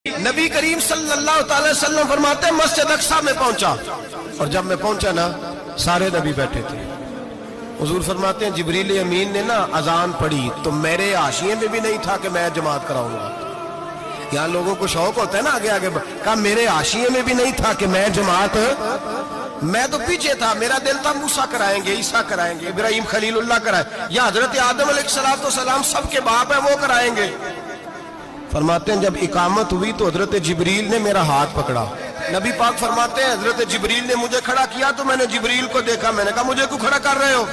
نبی کریم صلی اللہ تعالی وسلم فرماتے ہیں مسجد اقصی میں پہنچا، اور جب میں پہنچا نا سارے نبی بیٹھے تھے۔ حضور فرماتے ہیں جبریل امین نے نا اذان پڑھی تو میرے حاشیے میں بھی نہیں تھا کہ میں جماعت کراؤں گا۔ یہاں لوگوں کو شوق ہوتا ہے نا آگے آگے، کہا میرے حاشیے میں بھی نہیں تھا کہ میں جماعت، میں تو پیچھے تھا، میرا دل تھا موسیٰ کرائیں گے، عیسیٰ کرائیں گے، ابراہیم خلیل اللہ کرائیں، یا حضرت آدم علیہ السلام سب کے باپ ہیں وہ کرائیں گے۔ فرماتے ہیں جب اقامت ہوئی تو حضرت جبریل نے میرا ہاتھ پکڑا۔ نبی پاک فرماتے ہیں حضرت جبریل نے مجھے کھڑا کیا تو میں نے جبریل کو دیکھا، میں نے کہا مجھے کیوں کھڑا کر رہے ہو؟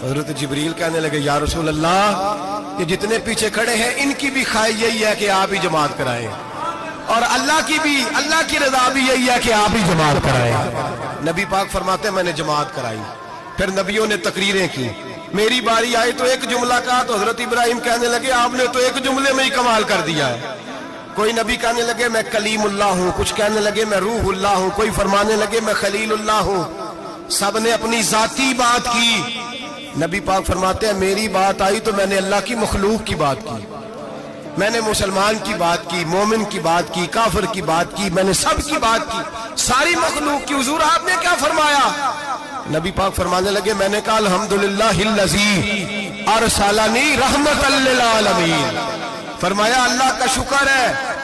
حضرت جبریل کہنے لگے یا رسول اللہ، یہ جتنے پیچھے کھڑے ہیں ان کی بھی خواہش یہی ہے کہ آپ ہی جماعت کرائیں، اور اللہ کی رضا بھی یہی ہے کہ آپ ہی جماعت کرائیں۔ نبی پاک فرماتے ہیں میں نے جماعت کرائی، پھر نبیوں نے تقریریں کی، میری باری آئی تو ایک جملہ کہا تو حضرت ابراہیم کہنے لگے آپ نے تو ایک جملے میں ہی کمال کر دیا ہے۔ کوئی نبی کہنے لگے میں کلیم اللہ ہوں، کچھ کہنے لگے میں روح اللہ ہوں، کوئی فرمانے لگے میں خلیل اللہ ہوں، سب نے اپنی ذاتی بات کی۔ نبی پاک فرماتے ہیں میری بات آئی تو میں نے اللہ کی مخلوق کی بات کی، میں نے مسلمان کی بات کی، مومن کی بات کی، کافر کی بات کی، میں نے سب کی بات کی، ساری مخلوق کی۔ حضور آپ نے کیا فرمایا؟ نبی پاک فرمانے لگے میں نے کہا الحمدللہ الذی ارسلنی رحمۃ للعالمین، فرمایا اللہ کا شکر ہے